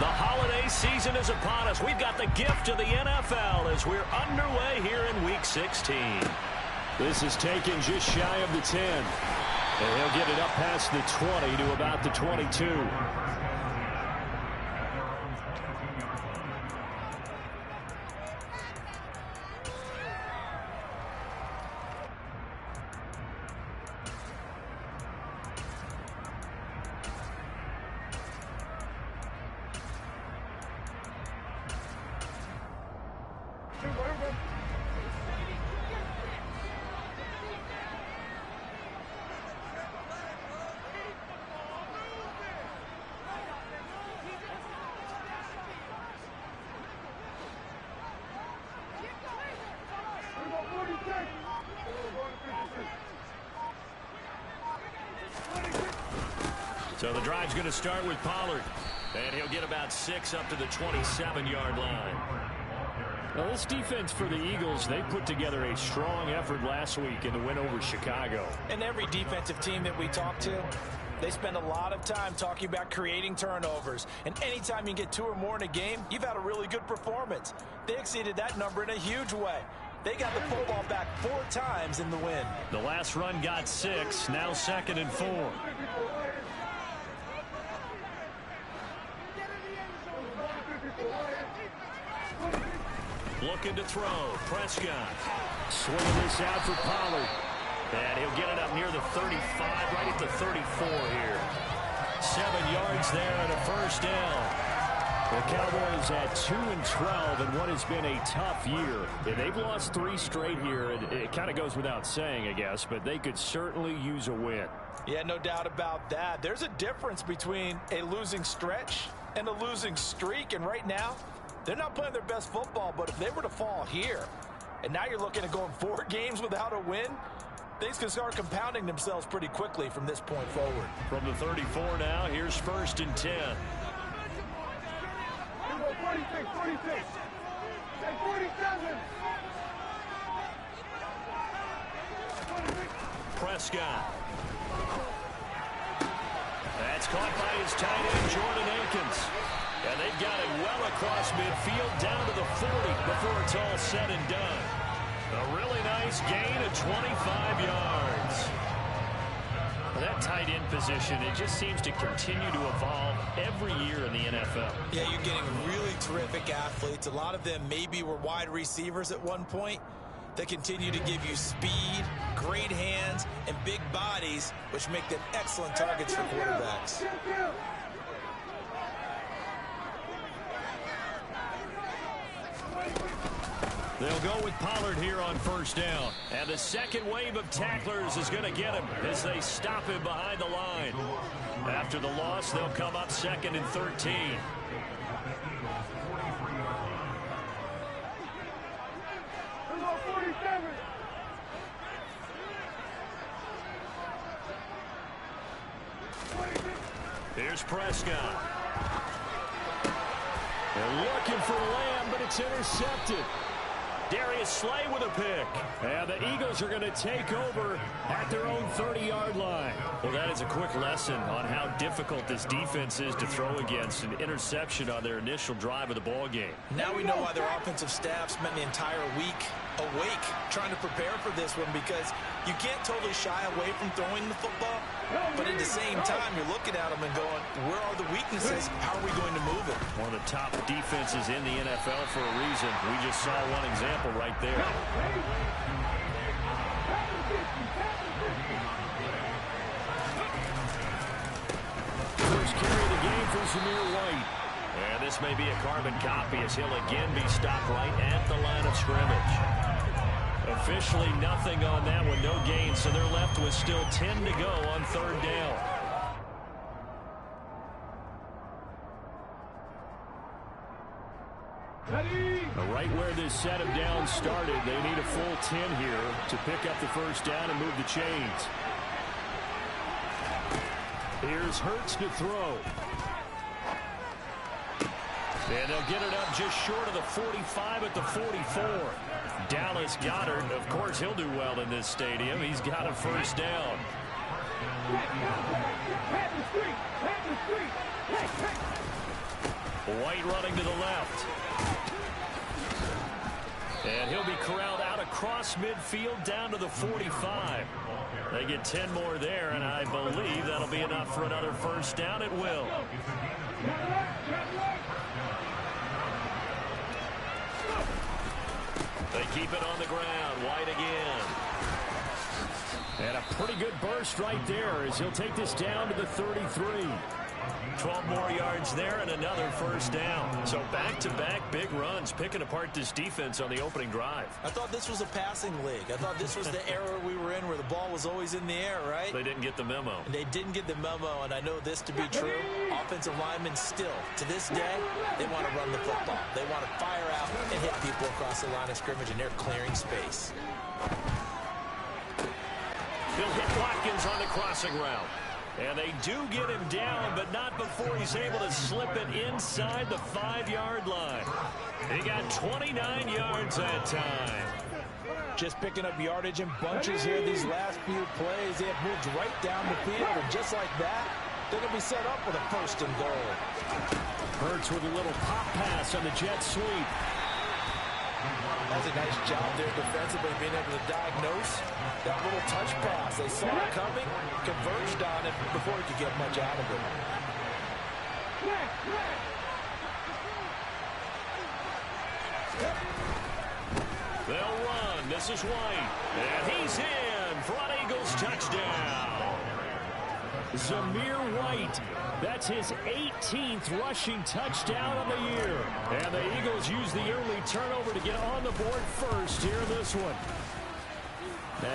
The holiday season is upon us. We've got the gift of the NFL as we're underway here in Week 16. This is taken just shy of the 10. And he'll get it up past the 20 to about the 22. So the drive's going to start with Pollard. And he'll get about 6 up to the 27-yard line. Well, this defense for the Eagles, they put together a strong effort last week in the win over Chicago. And every defensive team that we talk to, they spend a lot of time talking about creating turnovers. And anytime you get 2 or more in a game, you've had a really good performance. They exceeded that number in a huge way. They got the football back 4 times in the win. The last run got 6, now 2nd and 4. Looking to throw. Prescott. Swinging this out for Pollard. And he'll get it up near the 35, right at the 34 here. 7 yards there and a first down. The Cowboys at 2-12 in what has been a tough year. And they've lost 3 straight here. It kind of goes without saying, I guess, but they could certainly use a win. Yeah, no doubt about that. There's a difference between a losing stretch and a losing streak. And right now, they're not playing their best football, but if they were to fall here, and now you're looking at going 4 games without a win, things can start compounding themselves pretty quickly from this point forward. From the 34 now, here's 1st and 10. 46, 47. Prescott. That's caught by his tight end, Jordan Akins. And they've got it well across midfield down to the 40 before it's all said and done. A really nice gain of 25 yards. That tight end position, it just seems to continue to evolve every year in the NFL. Yeah, you're getting really terrific athletes. A lot of them maybe were wide receivers at one point. They continue to give you speed, great hands, and big bodies, which make them excellent targets for quarterbacks. They'll go with Pollard here on 1st down. And the second wave of tacklers is going to get him as they stop him behind the line. After the loss, they'll come up 2nd and 13. Here's Prescott. They're looking for Lamb, but it's intercepted. Darius Slay with a pick. And the Eagles are going to take over at their own 30-yard line. Well, that is a quick lesson on how difficult this defense is to throw against. An interception on their initial drive of the ball game. Now we know why their offensive staff spent the entire week awake trying to prepare for this one, because you can't totally shy away from throwing the football, but at the same time you're looking at them and going, where are the weaknesses? How are we going to move it? One of the top defenses in the NFL for a reason. We just saw one example right there. First carry of the game for Zamir White. And this may be a carbon copy as he'll again be stopped right at the line of scrimmage. Officially nothing on that one, no gain, so they're left with still 10 to go on 3rd down. Right where this set of downs started, they need a full 10 here to pick up the 1st down and move the chains. Here's Hurts to throw. And they'll get it up just short of the 45 at the 44. Dallas Goedert, of course, he'll do well in this stadium. He's got a 1st down. White running to the left. And he'll be corralled out across midfield down to the 45. They get 10 more there, and I believe that'll be enough for another first down. It will. They keep it on the ground. White again. And a pretty good burst right there as he'll take this down to the 33. 12 more yards there and another first down. So back-to-back big runs, picking apart this defense on the opening drive. I thought this was a passing league. I thought this was the era we were in where the ball was always in the air, right? They didn't get the memo. They didn't get the memo, and I know this to be true. Offensive linemen still, to this day, they want to run the football. They want to fire out and hit people across the line of scrimmage, and they're clearing space. They'll hit Watkins on the crossing route. And they do get him down, but not before he's able to slip it inside the 5-yard line. He got 29 yards that time. Just picking up yardage in bunches here these last few plays. They have moved right down the field, and just like that, they're going to be set up with a first and goal. Hurts with a little pop pass on the jet sweep. That's a nice job there defensively, being able to diagnose that little touch pass. They saw it coming, converged on it before he could get much out of it. They'll run. This is White. And he's in for an Eagles touchdown. Zamir White. That's his 18th rushing touchdown of the year. And the Eagles use the early turnover to get on the board first here in this one.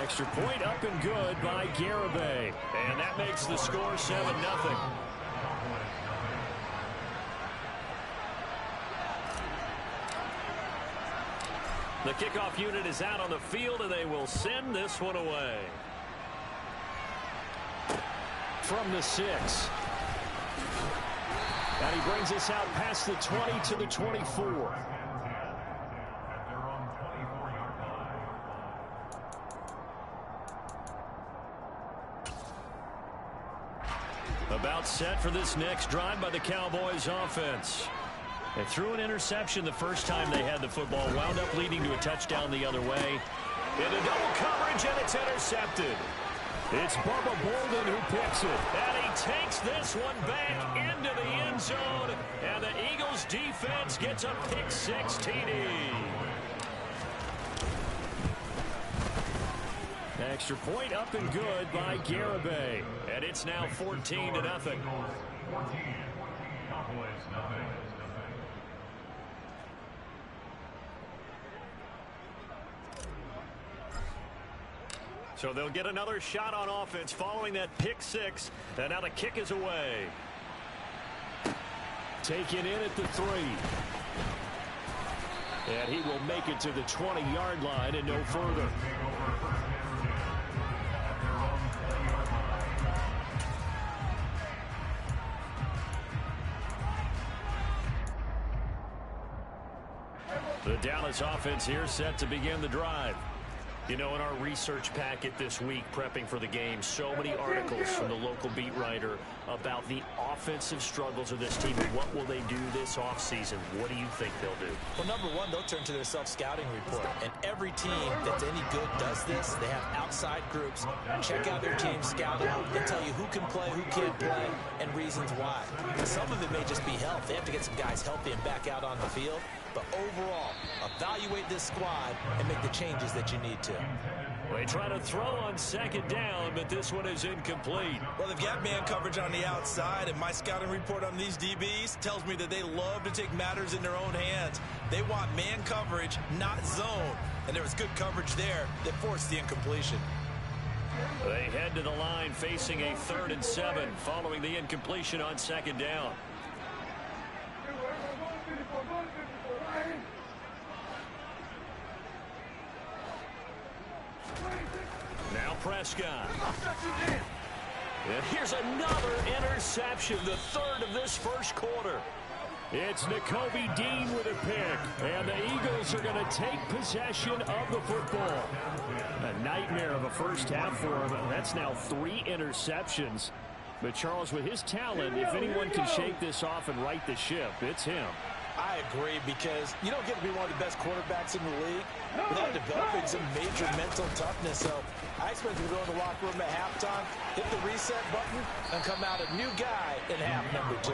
Extra point up and good by Garibay. And that makes the score 7-0. The kickoff unit is out on the field, and they will send this one away. From the 6. And he brings us out past the 20 to the 24. About set for this next drive by the Cowboys offense. They threw an interception the first time they had the football, wound up leading to a touchdown the other way. Into double coverage, and it's intercepted. It's Bubba Bolden who picks it. And he takes this one back into the end zone. And the Eagles defense gets a pick-6 TD. Extra point up and good by Garibay. And it's now 14-0. So they'll get another shot on offense following that pick-6. And now the kick is away. Taken in at the 3. And he will make it to the 20-yard line and no further. The Dallas offense here set to begin the drive. You know, in our research packet this week, prepping for the game, so many articles from the local beat writer about the offensive struggles of this team. And what will they do this offseason? What do you think they'll do? Well, number one, they'll turn to their self-scouting report. And every team that's any good does this. They have outside groups. Check out their team, scout them. They tell you who can play, who can't play, and reasons why. Some of it may just be health. They have to get some guys healthy and back out on the field. But overall, evaluate this squad and make the changes that you need to. They try to throw on second down, but this one is incomplete. Well, they've got man coverage on the outside, and my scouting report on these DBs tells me that they love to take matters in their own hands. They want man coverage, not zone. And there was good coverage there that forced the incompletion. They head to the line facing a 3rd and 7 following the incompletion on second down. Now Prescott. And here's another interception, the 3rd of this first quarter. It's Nakobe Dean with a pick, and the Eagles are going to take possession of the football. A nightmare of a first half for him. That's now 3 interceptions. But, Charles, with his talent, if anyone can shake this off and right the ship, it's him. I agree, because you don't get to be one of the best quarterbacks in the league without developing some major mental toughness. So I expect him to go in the locker room at halftime, hit the reset button, and come out a new guy in half number 2.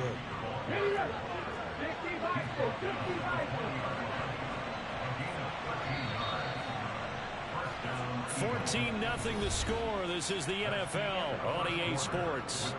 14-0 the score. This is the NFL on EA Sports.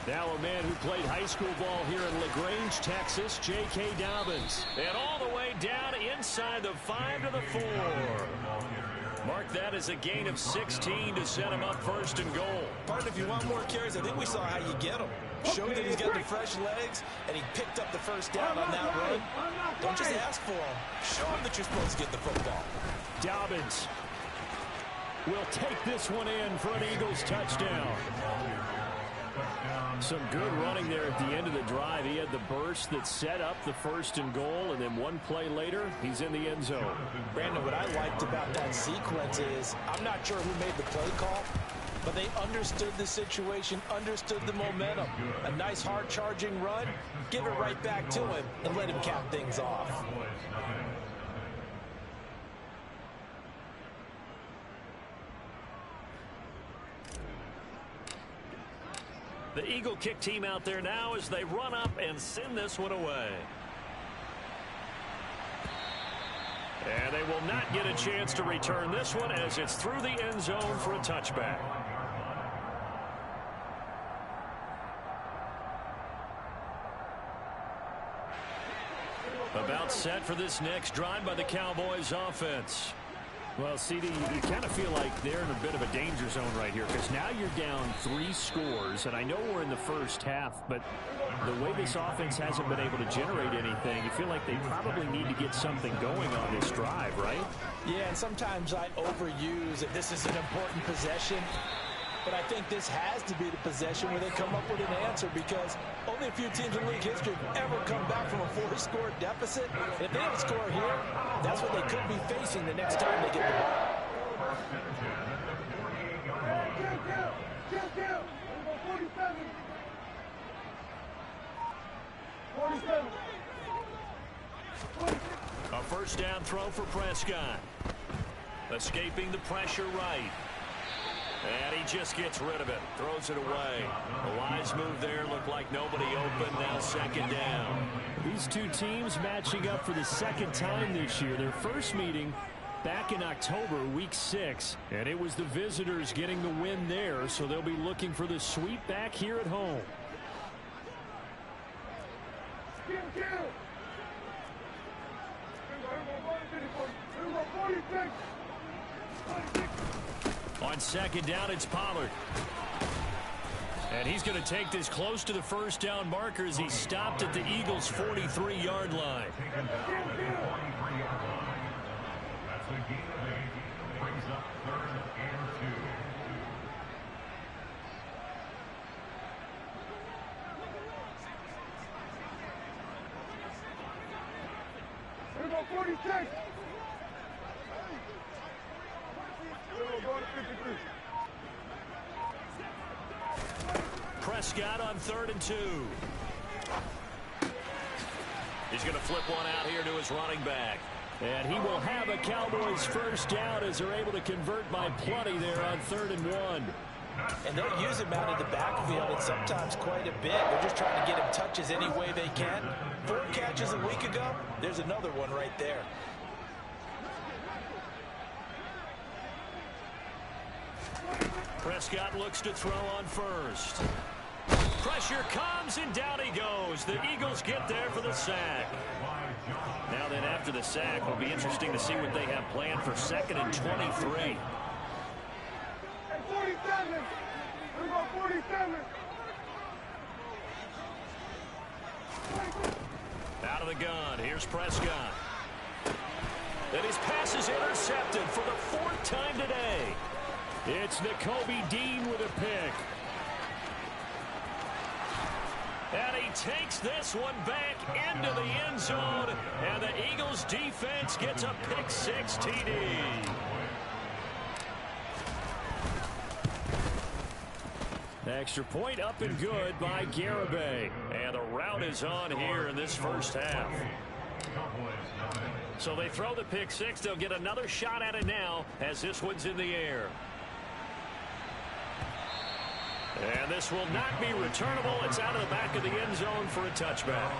Now a man who played high school ball here in LaGrange, Texas, J.K. Dobbins. And all the way down inside the 5 to the 4. Mark that as a gain of 16 to set him up first and goal. Partner, if you want more carries, I think we saw how you get him. Showed that he's got the fresh legs, and he picked up the first down on that run. Don't just ask for him. Show him that you're supposed to get the football. Dobbins will take this one in for an Eagles touchdown. Some good running there at the end of the drive. He had the burst that set up the first and goal, and then one play later, he's in the end zone. Brandon, what I liked about that sequence is, I'm not sure who made the play call, but they understood the situation, understood the momentum. A nice hard-charging run, give it right back to him, and let him cap things off. The Eagle kick team out there now as they run up and send this one away. And they will not get a chance to return this one as it's through the end zone for a touchback. About set for this next drive by the Cowboys offense. Well, CD, you kind of feel like they're in a bit of a danger zone right here, because now you're down 3 scores, and I know we're in the first half, but the way this offense hasn't been able to generate anything, you feel like they probably need to get something going on this drive, right? Yeah, and sometimes I overuse that this is an important possession, but I think this has to be the possession where they come up with an answer, because only a few teams in league history have ever come back from a 4-score deficit. If they don't score here, that's what they could be facing the next time they get the ball. A first down throw for Prescott. Escaping the pressure right. And he just gets rid of it. Throws it away. A wise move there. Looked like nobody open. Now second down. These two teams matching up for the second time this year. Their first meeting back in October, week 6. And it was the visitors getting the win there. So they'll be looking for the sweep back here at home. On second down, it's Pollard. And he's going to take this close to the first down marker as he stopped at the Eagles' 43-yard line. Prescott on 3rd and 2. He's going to flip one out here to his running back. And he will have a Cowboys first down as they're able to convert by plenty there on 3rd and 1. And they'll use him out of the backfield, and sometimes quite a bit. They're just trying to get him touches any way they can. 4 catches a week ago. There's another one right there. Prescott looks to throw on first. Pressure comes, and down he goes. The Eagles get there for the sack. Now then, after the sack, it'll be interesting to see what they have planned for 2nd and 23. 47. We go 47. Out of the gun. Here's Prescott. And his pass is intercepted for the 4th time today. It's Nakobe Dean with a pick. And he takes this one back into the end zone. And the Eagles defense gets a pick-6 TD. Extra point up and good by Garibay. And the route is on here in this first half. So they throw the pick-6. They'll get another shot at it now as this one's in the air. And this will not be returnable. It's out of the back of the end zone for a touchback.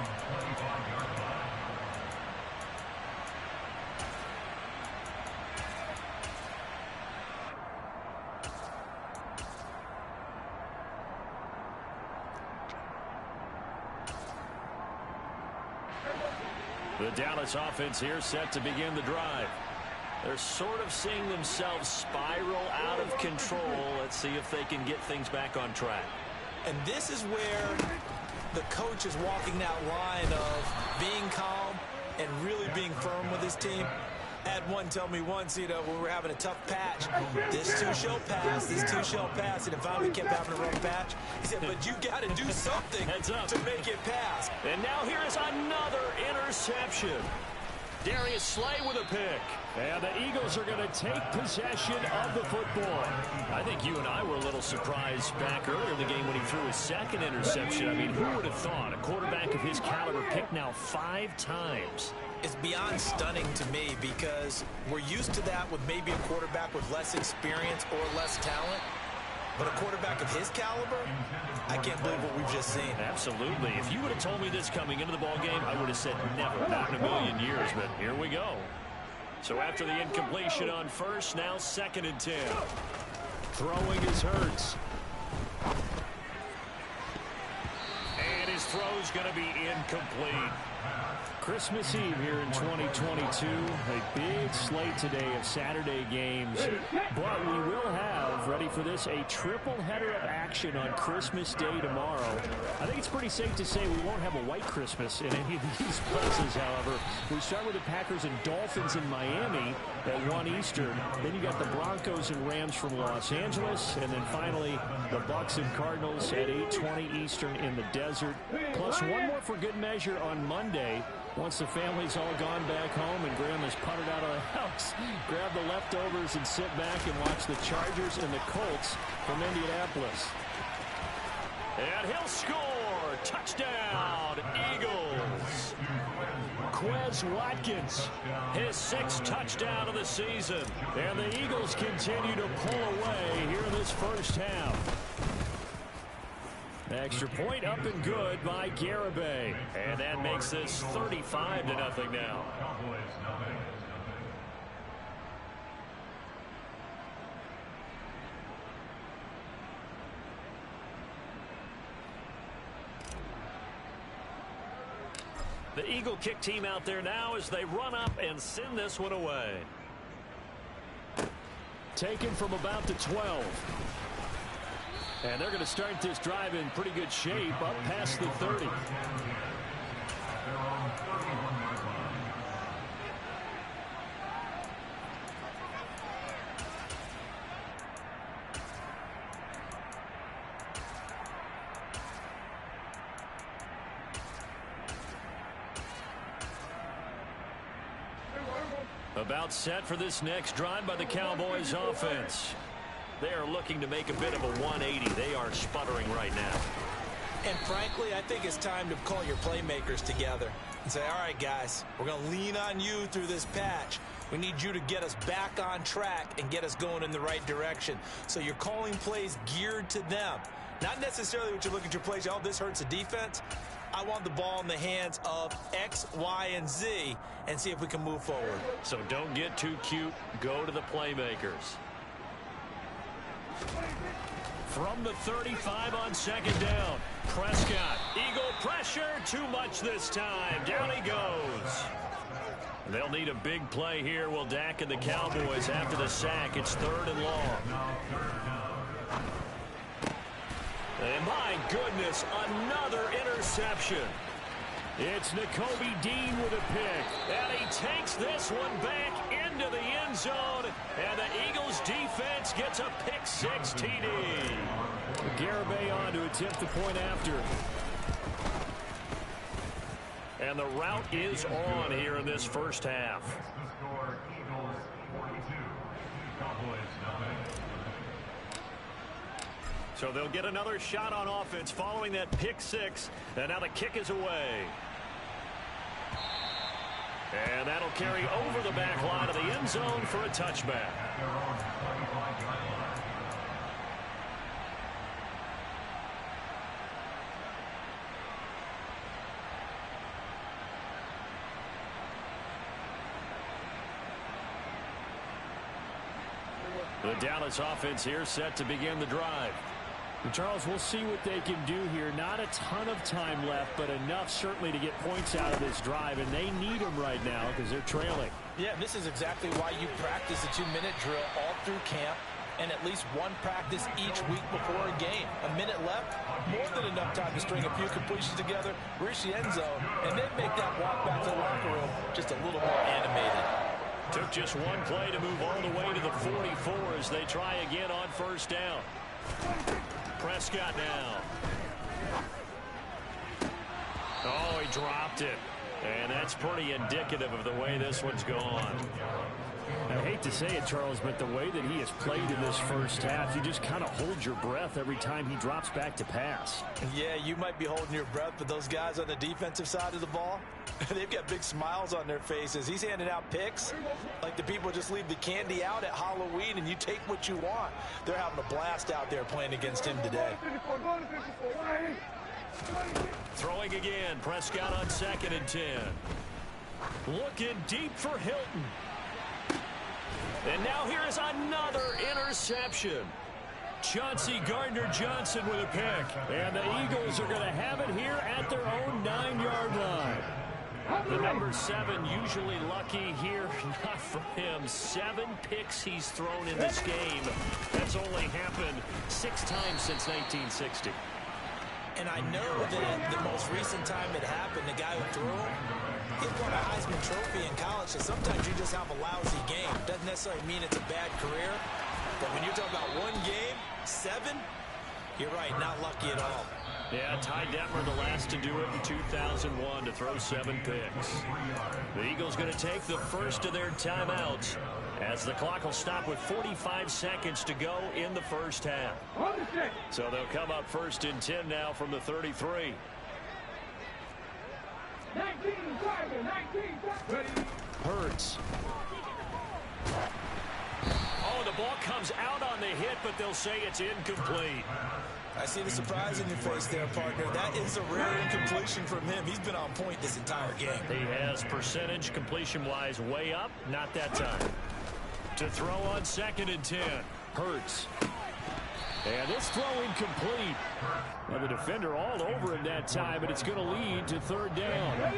The Dallas offense here set to begin the drive. They're sort of seeing themselves spiral out of control. Let's see if they can get things back on track. And this is where the coach is walking that line of being calm and really being firm with his team. I had one tell me once, when we were having a tough patch, this too shall pass, this too shall pass. And if I kept having a rough patch, he said, but you got to do something to make it pass. And now here is another interception. Darius Slay with a pick. And the Eagles are going to take possession of the football. I think you and I were a little surprised back earlier in the game when he threw his 2nd interception. I mean, who would have thought a quarterback of his caliber picked now 5 times? It's beyond stunning to me because we're used to that with maybe a quarterback with less experience or less talent. But a quarterback of his caliber, I can't believe what we've just seen. Absolutely. If you would have told me this coming into the ballgame, I would have said never, not in a million years. But here we go. So after the incompletion on first, now 2nd and 10. Throwing is Hurts. And his throw's going to be incomplete. Christmas Eve here in 2022. A big slate today of Saturday games. But we will have, ready for this, a triple header of action on Christmas Day tomorrow. I think it's pretty safe to say we won't have a white Christmas in any of these places, however. We start with the Packers and Dolphins in Miami at 1 Eastern. Then you got the Broncos and Rams from Los Angeles. And then finally, the Bucs and Cardinals at 8:20 Eastern in the desert. Plus one more for good measure on Monday. Once the family's all gone back home and Grandma's puttered out of the house, grab the leftovers and sit back and watch the Chargers and the Colts from Indianapolis. And he'll score! Touchdown, Eagles! Quez Watkins, his 6th touchdown of the season. And the Eagles continue to pull away here in this first half. Extra point up and good by Garibay. And that makes this 35-0 now. The Eagle kick team out there now as they run up and send this one away. Taken from about the 12. And they're going to start this drive in pretty good shape up past the 30. About set for this next drive by the Cowboys offense. They are looking to make a bit of a 180. They are sputtering right now. And frankly, I think it's time to call your playmakers together and say, all right, guys, we're going to lean on you through this patch. We need you to get us back on track and get us going in the right direction. So you're calling plays geared to them. Not necessarily what you look at your plays, oh, this hurts the defense. I want the ball in the hands of X, Y, and Z and see if we can move forward. So don't get too cute. Go to the playmakers. From the 35 on 2nd down. Prescott. Eagle pressure. Too much this time. Down he goes. They'll need a big play here. Will Dak and the Cowboys after the sack. It's 3rd and long. And my goodness, another interception. It's Nakobe Dean with a pick. And he takes this one back into the end zone. And the Eagles defense gets a pick six TD. Garibay on to attempt the point after. And the route is on here in this first half. So they'll get another shot on offense following that pick six. And now the kick is away. And that'll carry over the back line of the end zone for a touchback. The Dallas offense here set to begin the drive. And Charles, we'll see what they can do here. Not a ton of time left, but enough certainly to get points out of this drive, and they need them right now because they're trailing. Yeah, this is exactly why you practice a 2-minute drill all through camp and at least one practice each week before a game. A minute left, more than enough time to string a few completions together, reach the end zone, and then make that walk back to the locker room just a little more animated. Took just one play to move all the way to the 44 as they try again on first down. Prescott now. Oh, he dropped it. And that's pretty indicative of the way this one's gone. I hate to say it, Charles, but the way that he has played in this first half, you just kind of hold your breath every time he drops back to pass. Yeah, you might be holding your breath, but those guys on the defensive side of the ball, they've got big smiles on their faces. He's handing out picks like the people just leave the candy out at Halloween and you take what you want. They're having a blast out there playing against him today. Throwing again, Prescott on 2nd and 10. Looking deep for Hilton. And now here is another interception. Chauncey Gardner-Johnson with a pick. And the Eagles are going to have it here at their own 9-yard line. The number 7 usually lucky here. Not for him. 7 picks he's thrown in this game. That's only happened 6 times since 1960. And I know that the most recent time it happened, the guy who threw him, he won a Heisman Trophy in college, so sometimes you just have a lousy game. Doesn't necessarily mean it's a bad career, but when you're talking about one game, 7, you're right, not lucky at all. Yeah, Ty Detmer, the last to do it in 2001 to throw 7 picks. The Eagles going to take the first of their timeouts as the clock will stop with 45 seconds to go in the first half. So they'll come up 1st and 10 now from the 33. 19, Hurts. Oh, the ball comes out on the hit, but they'll say it's incomplete. I see the surprise in your face there, partner. That is a rare incompletion from him. He's been on point this entire game. He has percentage completion-wise way up. Not that time. To throw on 2nd and 10. Hurts. And this throw incomplete. Well, the defender all over him that time, but it's going to lead to 3rd down.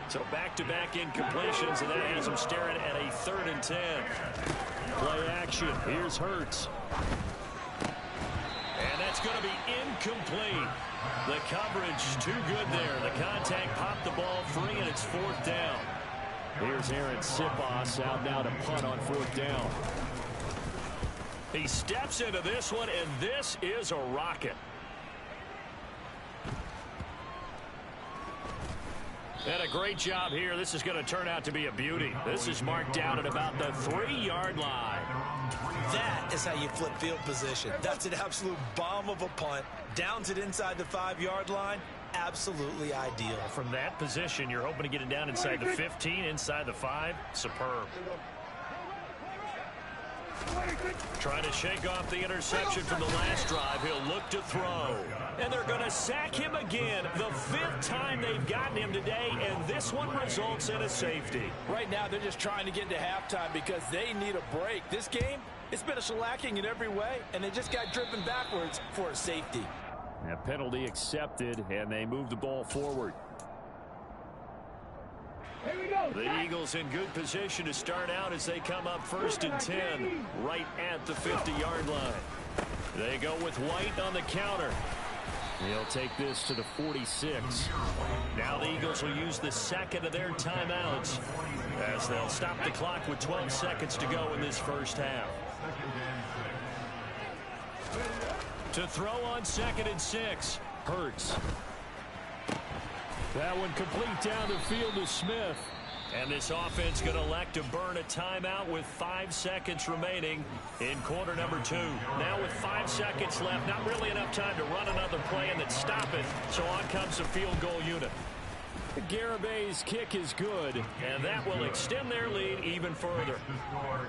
So back-to-back incompletions, and that has him staring at a 3rd and 10. Play action. Here's Hurts. And that's going to be incomplete. The coverage too good there. The contact popped the ball free, and it's 4th down. Here's Aaron Siposs out now to punt on 4th down. He steps into this one, and this is a rocket. And a great job here. This is going to turn out to be a beauty. This is marked down at about the 3-yard line. That is how you flip field position. That's an absolute bomb of a punt. Downs it inside the 5-yard line. Absolutely ideal. From that position, you're hoping to get it down inside the 15, inside the 5. Superb. Trying to shake off the interception from the last drive. He'll look to throw. And they're going to sack him again. The 5th time they've gotten him today, and this one results in a safety. Right now, they're just trying to get to halftime because they need a break. This game, it's been a shellacking in every way, and they just got driven backwards for a safety. A penalty accepted, and they move the ball forward. Here we go. The Eagles in good position to start out as they come up 1st and 10, right at the 50-yard line. They go with White on the counter. He'll take this to the 46. Now the Eagles will use the second of their timeouts as they'll stop the clock with 12 seconds to go in this first half. To throw on 2nd and 6. Hurts. That one complete down the field to Smith. And this offense going to elect to burn a timeout with 5 seconds remaining in quarter number 2. Now with 5 seconds left, not really enough time to run another play and then stop it. So on comes the field goal unit. Garabay's kick is good, and that will extend their lead even further.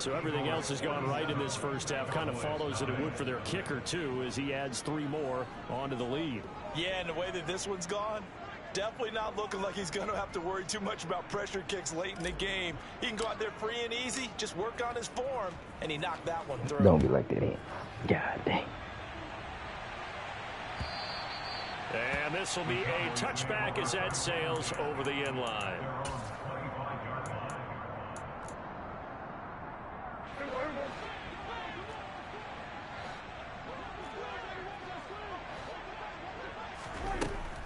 So everything else has gone right in this first half. Kind of follows that it would for their kicker, too, as he adds 3 more onto the lead. Yeah, and the way that this one's gone, definitely not looking like he's going to have to worry too much about pressure kicks late in the game. He can go out there free and easy, just work on his form, and he knocked that one through. Don't be like that, Ian. God dang. And this will be a touchback as that sails over the end line.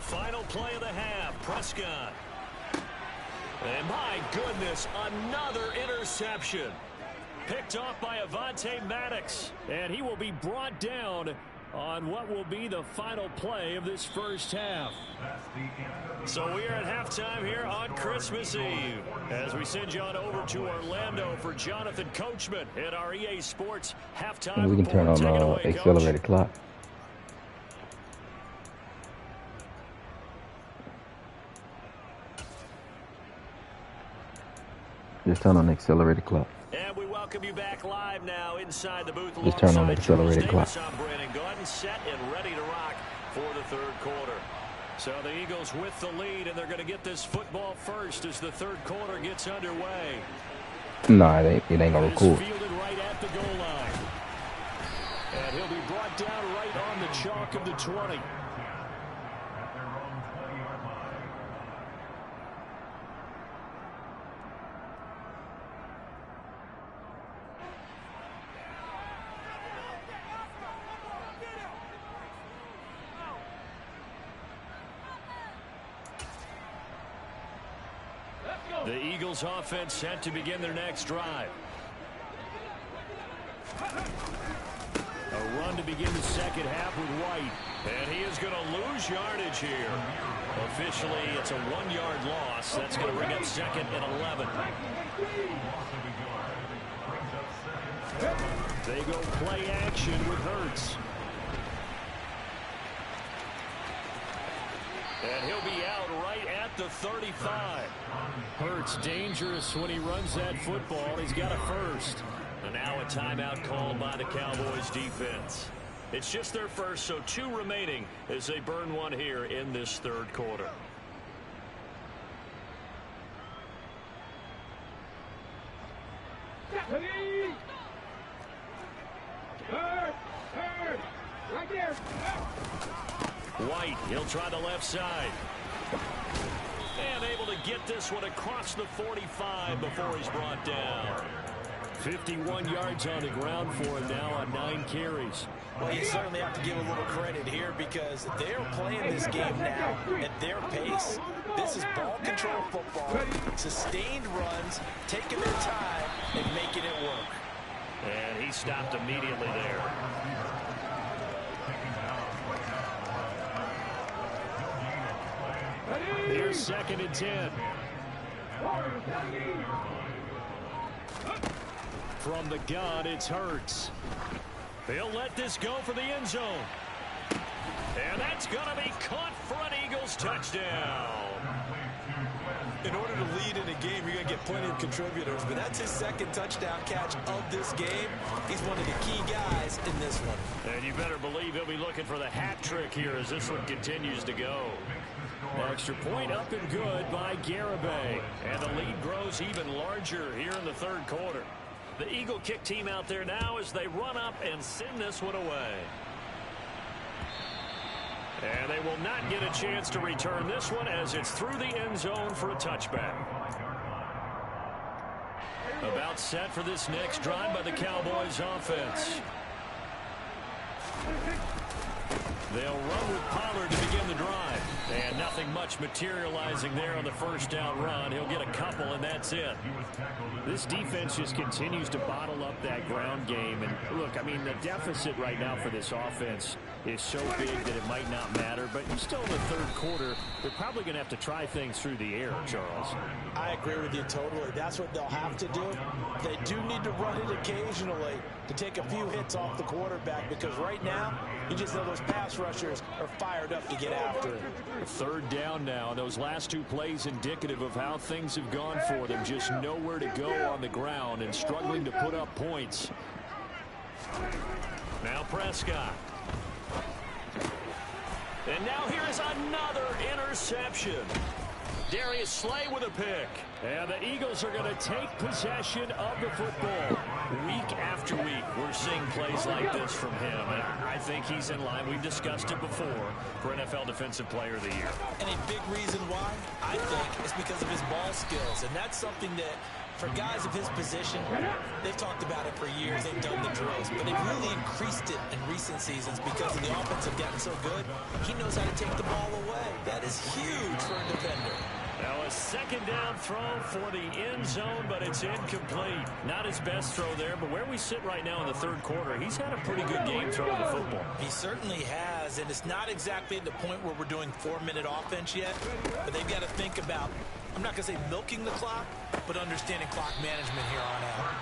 Final play of the half, Prescott. And my goodness, another interception. Picked off by Avonte Maddox. And he will be brought down on what will be the final play of this first half. So we are at halftime here on Christmas Eve as we send you on over to Orlando for Jonathan Coachman at our EA Sports halftime. And we can turn on accelerated clock. Just turn on the accelerated clock. And we welcome you back live now inside the booth. Just turn on the accelerated clock. I'm Brandon Gaudin, set and ready to rock for the third quarter. So the Eagles with the lead, and they're going to get this football first as the third quarter gets underway. Nah, it ain't gonna record. Fielded right at the goal line. And he'll be brought down right on the chalk of the 20. The Eagles offense set to begin their next drive. A run to begin the second half with White. And he is going to lose yardage here. Officially, it's a 1-yard loss. That's going to bring up 2nd and 11. They go play action with Hurts. And he'll be out right at the 35. Hurts dangerous when he runs that football. He's got a first. And now a timeout called by the Cowboys defense. It's just their first, so 2 remaining as they burn one here in this third quarter. White, he'll try the left side. And able to get this one across the 45 before he's brought down. 51 yards on the ground for him now on 9 carries. Well, you certainly have to give a little credit here because they're playing this game now at their pace. This is ball control football, sustained runs, taking their time and making it work. And he stopped immediately there. Here's 2nd and 10. From the gun, it's Hurts. He'll let this go for the end zone. And that's going to be caught for an Eagles touchdown. In order to lead in a game, you're going to get plenty of contributors, but that's his 2nd touchdown catch of this game. He's one of the key guys in this one. And you better believe he'll be looking for the hat trick here as this one continues to go. Extra point up and good by Garibay. And the lead grows even larger here in the third quarter. The Eagle kick team out there now as they run up and send this one away. And they will not get a chance to return this one as it's through the end zone for a touchback. About set for this next drive by the Cowboys offense. They'll run with Pollard to begin the drive. And nothing much materializing there on the first down run. He'll get a couple, and that's it. This defense just continues to bottle up that ground game. And look, I mean, the deficit right now for this offense is so big that it might not matter. But still in the third quarter, they're probably going to have to try things through the air, Charles. I agree with you totally. That's what they'll have to do. They do need to run it occasionally to take a few hits off the quarterback, because right now, you just know those pass rushers are fired up to get after it. Third down now. Those last two plays indicative of how things have gone for them. Just nowhere to go on the ground and struggling to put up points. Now Prescott. And now here is another interception. Darius Slay with a pick. And the Eagles are going to take possession of the football. Week after week, we're seeing plays like this from him. And I think he's in line. We've discussed it before for NFL Defensive Player of the Year. And a big reason why, I think, is because of his ball skills. And that's something that, for guys of his position, they've talked about it for years. They've done the drills. But they've really increased it in recent seasons because the offense have gotten so good. He knows how to take the ball away. That is huge for a defender. Now a second down throw for the end zone, but it's incomplete. Not his best throw there, but where we sit right now in the third quarter, he's had a pretty good game throwing the football. He certainly has, and it's not exactly at the point where we're doing 4-minute offense yet, but they've got to think about, I'm not going to say milking the clock, but understanding clock management here on out.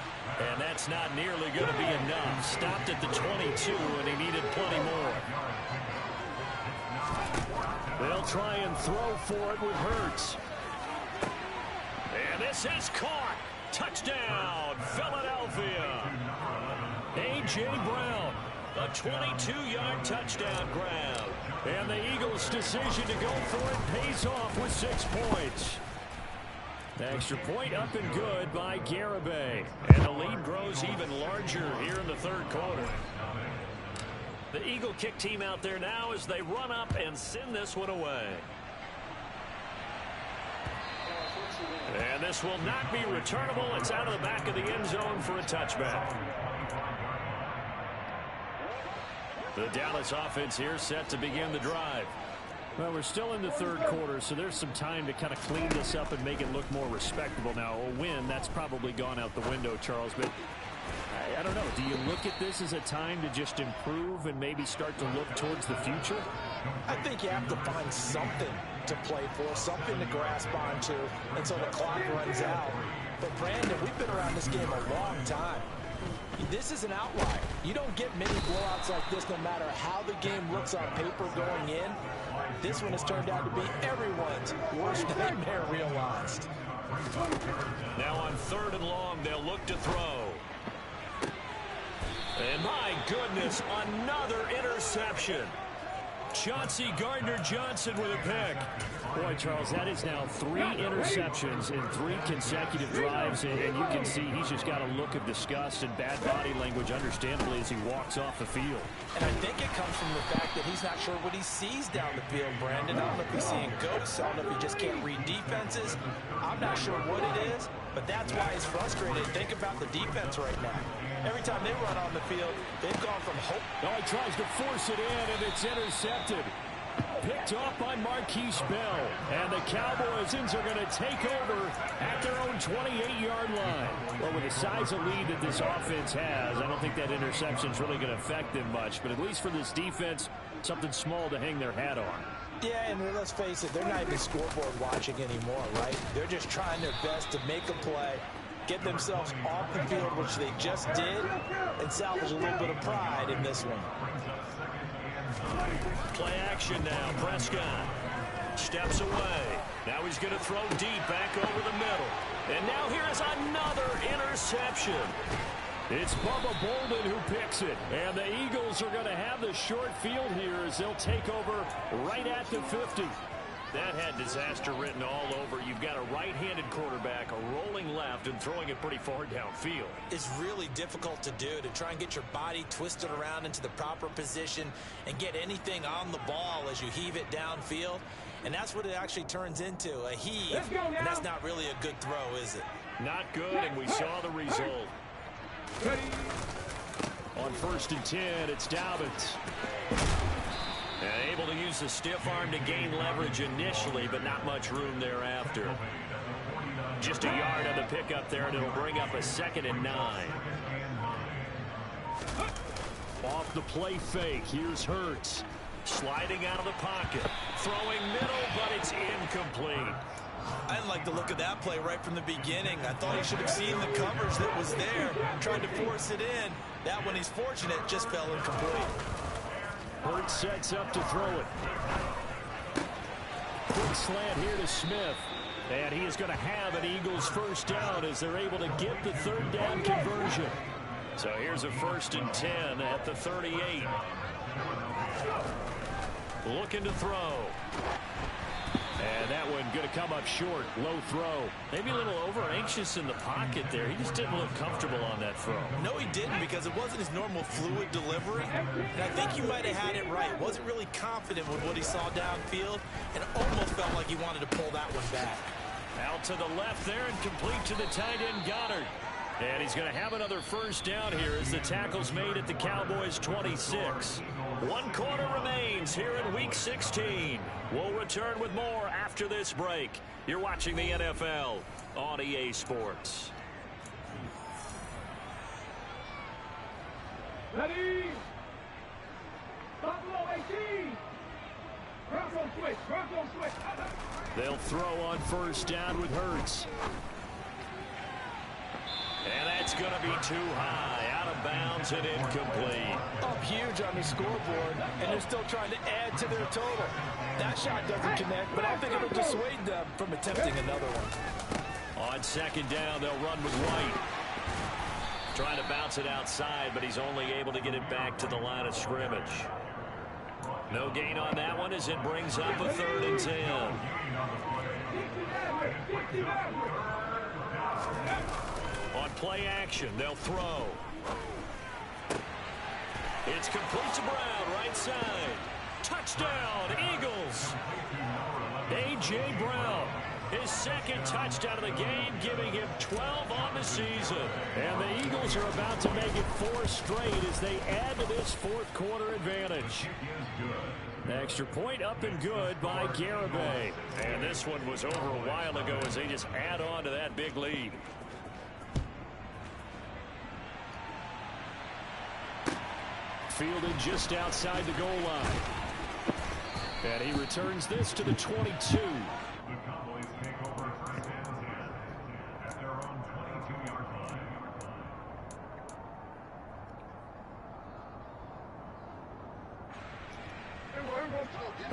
And that's not nearly going to be enough. Stopped at the 22, and he needed plenty more. They'll try and throw for it with Hurts. And this is caught. Touchdown, Philadelphia. A.J. Brown, a 22-yard touchdown grab. And the Eagles' decision to go for it pays off with 6 points. Extra point up and good by Garibay. And the lead grows even larger here in the third quarter. The Eagle kick team out there now as they run up and send this one away. And this will not be returnable. It's out of the back of the end zone for a touchback. The Dallas offense here set to begin the drive. Well, we're still in the third quarter, so there's some time to kind of clean this up and make it look more respectable. Now, a win, that's probably gone out the window, Charles, but I don't know. Do you look at this as a time to just improve and maybe start to look towards the future? I think you have to find something to play for, something to grasp onto until the clock runs out. But, Brandon, we've been around this game a long time. This is an outlier. You don't get many blowouts like this no matter how the game looks on paper going in. This one has turned out to be everyone's worst nightmare realized. Now on 3rd and long, they'll look to throw. And my goodness, another interception. Chauncey Gardner-Johnson with a pick. Boy, Charles, that is now 3 interceptions in 3 consecutive drives, and you can see he's just got a look of disgust and bad body language, understandably, as he walks off the field. And I think it comes from the fact that he's not sure what he sees down the field, Brandon. I don't know if he's seeing ghosts. I don't know if he just can't read defenses. I'm not sure what it is, but that's why he's frustrated. Think about the defense right now. Every time they run on the field, they've gone from hope. Oh, he tries to force it in, and it's intercepted. Picked off by Marquise Bell. And the Cowboys are going to take over at their own 28-yard line. Well, with the size of lead that this offense has, I don't think that interception is really going to affect them much. But at least for this defense, something small to hang their hat on. Yeah, and let's face it, they're not even scoreboard watching anymore, right? They're just trying their best to make a play, get themselves off the field, which they just did, and salvage a little bit of pride in this one. Play action now. Prescott steps away. Now he's going to throw deep back over the middle. And now here is another interception. It's Bubba Bolden who picks it. And the Eagles are going to have the short field here as they'll take over right at the 50. That had disaster written all over. You've got a right-handed quarterback, a rolling left, and throwing it pretty far downfield. It's really difficult to do, to try and get your body twisted around into the proper position and get anything on the ball as you heave it downfield. And that's what it actually turns into, a heave. And that's not really a good throw, is it? Not good, and we saw the result. On 1st and 10, it's Dobbins. Able to use the stiff arm to gain leverage initially, but not much room thereafter. Just a yard on the pickup there, and it'll bring up a 2nd and 9. Off the play fake, here's Hurts. Sliding out of the pocket. Throwing middle, but it's incomplete. I didn't like the look of that play right from the beginning. I thought he should have seen the coverage that was there, tried to force it in. That one, he's fortunate, just fell incomplete. Hurts sets up to throw it. Quick slant here to Smith. And he is going to have an Eagles first down as they're able to get the 3rd down conversion. So here's a 1st and 10 at the 38. Looking to throw. And that one going to come up short. Low throw. Maybe a little over anxious in the pocket there. He just didn't look comfortable on that throw. No, he didn't, because it wasn't his normal fluid delivery. And I think he might have had it right. Wasn't really confident with what he saw downfield, and almost felt like he wanted to pull that one back. Out to the left there and complete to the tight end Goddard. And he's going to have another first down here as the tackle's made at the Cowboys' 26. 1 quarter remains here in Week 16. We'll return with more after this break. You're watching the NFL on EA Sports. Ready? Buffalo 18. Bronco switch. Bronco switch. They'll throw on first down with Hurts. And that's going to be too high. Out of bounds and incomplete. Up huge on the scoreboard, and they're still trying to add to their total. That shot doesn't connect, but I think it'll dissuade them from attempting another one. On 2nd down, they'll run with White. Trying to bounce it outside, but he's only able to get it back to the line of scrimmage. No gain on that one as it brings up a 3rd and 10. On play action, they'll throw. It's complete to Brown, right side. Touchdown, Eagles. A.J. Brown, his 2nd touchdown of the game, giving him 12 on the season. And the Eagles are about to make it 4 straight as they add to this 4th quarter advantage. Extra point up and good by Garibay. And this one was over a while ago as they just add on to that big lead. Fielded just outside the goal line. And he returns this to the 22. The Cowboys take over first and 10 at their own 22-yard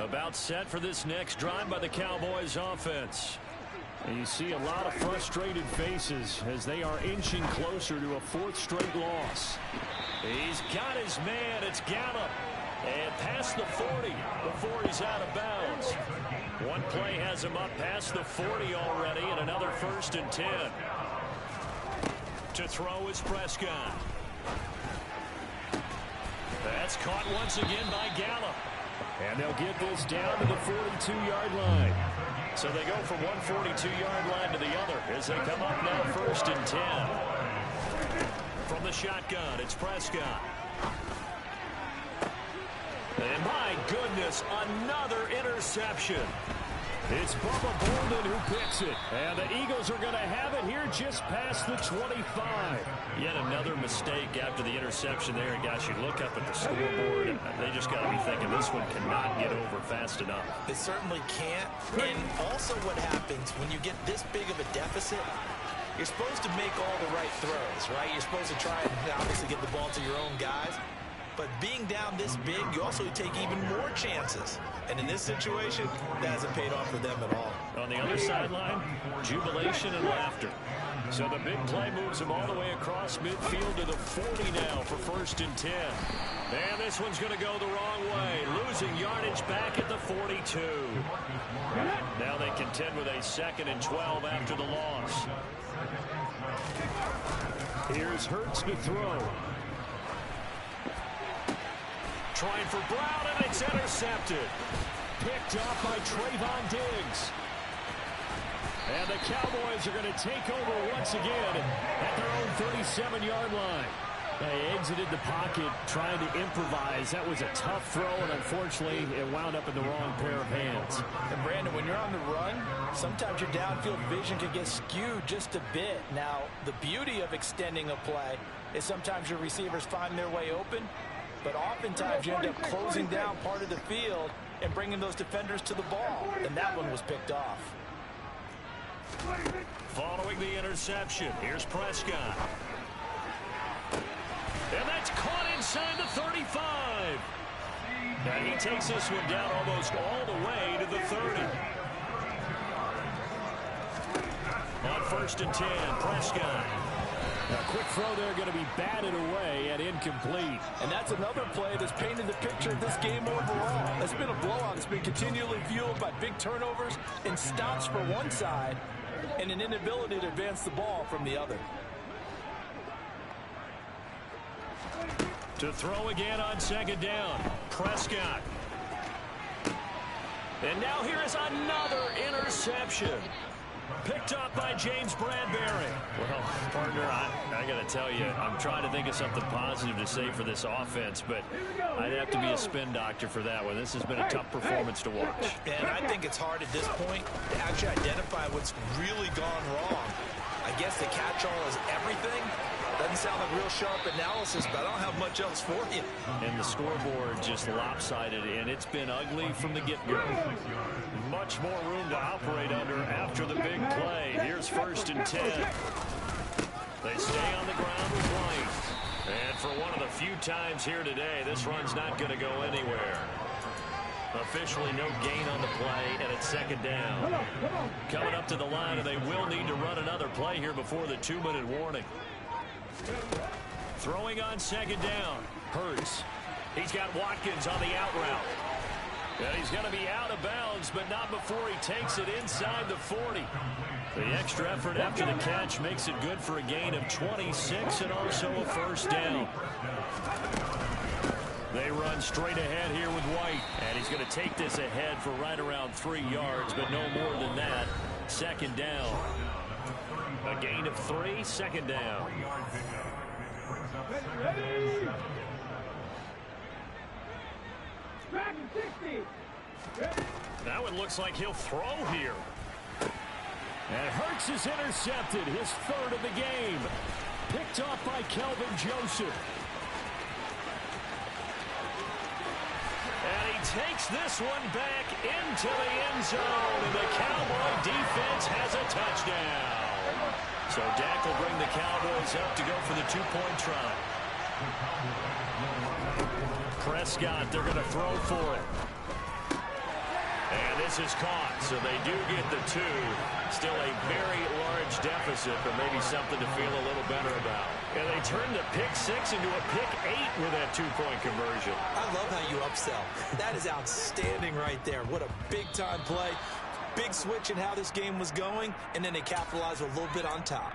line. About set for this next drive by the Cowboys offense. And you see a lot of frustrated faces as they are inching closer to a 4th straight loss. He's got his man. It's Gallup. And past the 40 before he's out of bounds. One play has him up past the 40 already, and another 1st and 10. To throw is Prescott. That's caught once again by Gallup. And they'll get this down to the 42-yard line. So they go from one 42-yard line to the other as they come up now 1st and 10. From the shotgun, it's Prescott. And my goodness, another interception. It's Bubba Bolden who picks it. And the Eagles are going to have it here just past the 25. Yet another mistake after the interception there. And guys, you look up at the scoreboard, and they just got to be thinking this one cannot get over fast enough. It certainly can't. And also what happens when you get this big of a deficit, you're supposed to make all the right throws, right? You're supposed to try and obviously get the ball to your own guys. But being down this big, you also take even more chances. And in this situation, that hasn't paid off for them at all. On the other sideline, jubilation and laughter. So the big play moves them all the way across midfield to the 40 now for 1st and 10. And this one's going to go the wrong way. Losing yardage back at the 42. Now they contend with a 2nd and 12 after the loss. Here's Hurts to throw. Trying for Brown, and it's intercepted. Picked up by Trayvon Diggs. And the Cowboys are going to take over once again at their own 37-yard line. They exited the pocket trying to improvise. That was a tough throw, and unfortunately, it wound up in the wrong pair of hands. And Brandon, when you're on the run, sometimes your downfield vision can get skewed just a bit. Now, the beauty of extending a play is sometimes your receivers find their way open, but oftentimes you end up closing down part of the field and bringing those defenders to the ball, and that one was picked off. Following the interception, here's Prescott. And that's caught inside the 35. And he takes this one down almost all the way to the 30. On 1st and 10, Prescott. A quick throw there going to be batted away and incomplete. And that's another play that's painted the picture of this game overall. It's been a blowout. It's been continually fueled by big turnovers and stops for one side and an inability to advance the ball from the other. To throw again on 2nd down, Prescott. And now here is another interception. Picked up by James Bradbury. Well, partner, I got to tell you, I'm trying to think of something positive to say for this offense, but I'd have to be a spin doctor for that one. This has been a tough performance to watch. And I think it's hard at this point to actually identify what's really gone wrong. I guess the catch-all is everything. Doesn't sound like real sharp analysis, but I don't have much else for you. And the scoreboard just lopsided, and it's been ugly from the get-go. Much more room to operate under after the big play. Here's 1st and 10. They stay on the ground with White. And for one of the few times here today, this run's not going to go anywhere. Officially no gain on the play, and it's 2nd down. Coming up to the line, and they will need to run another play here before the 2-minute warning. Throwing on 2nd down. Hurts. He's got Watkins on the out route. And he's going to be out of bounds, but not before he takes it inside the 40. The extra effort after the catch makes it good for a gain of 26 and also a 1st down. They run straight ahead here with White. And he's going to take this ahead for right around 3 yards, but no more than that. 2nd down. A gain of 3, 2nd down. Now it looks like he'll throw here. And Hurts is intercepted, his 3rd of the game. Picked off by Kelvin Joseph. And he takes this one back into the end zone. And the Cowboy defense has a touchdown. So Dak will bring the Cowboys up to go for the 2-point try. Prescott, they're going to throw for it. And this is caught, so they do get the 2. Still a very large deficit, but maybe something to feel a little better about. And they turn the pick 6 into a pick 8 with that 2-point conversion. I love how you upsell. That is outstanding right there. What a big-time play. Big switch in how this game was going, and then they capitalize a little bit on top.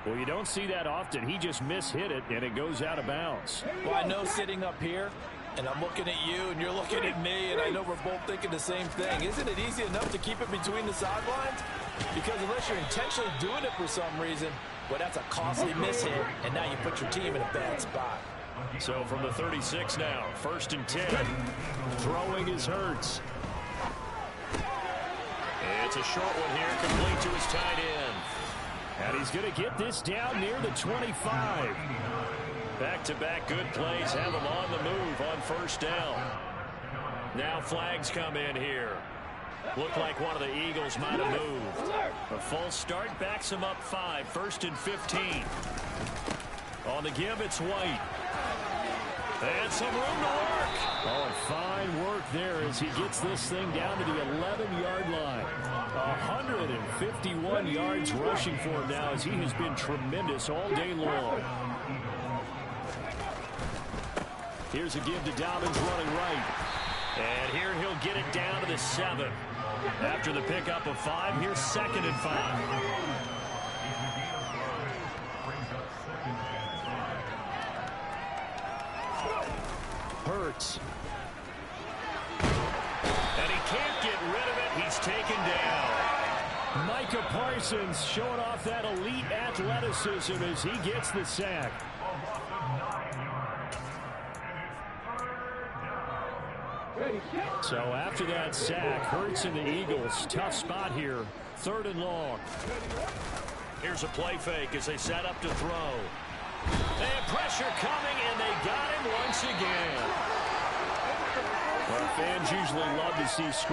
Well, you don't see that often. He just mishit it, and it goes out of bounds. Well, I know sitting up here, and I'm looking at you, and you're looking at me, and I know we're both thinking the same thing. Isn't it easy enough to keep it between the sidelines? Because unless you're intentionally doing it for some reason, well, that's a costly mishit, and now you put your team in a bad spot. So from the 36 now, 1st and 10. Throwing is Hurts. It's a short one here, complete to his tight end. And he's going to get this down near the 25. Back-to-back good plays have him on the move on 1st down. Now flags come in here. Looked like one of the Eagles might have moved. A false start backs him up 5, 1st and 15. On the give, it's White. And some room to work. Oh, and fine work there as he gets this thing down to the 11-yard line. 151 yards rushing for him now as he has been tremendous all day long. Here's a give to Dobbins running right. And here he'll get it down to the 7. After the pickup of 5, here's 2nd and 5. Hurts. And he can't get rid of it. He's taken down. Micah Parsons showing off that elite athleticism as he gets the sack. So after that sack, Hurts and the Eagles, tough spot here. 3rd and long. Here's a play fake as they set up to throw. They have pressure coming, and they got him once again. Well, fans usually love to see scores.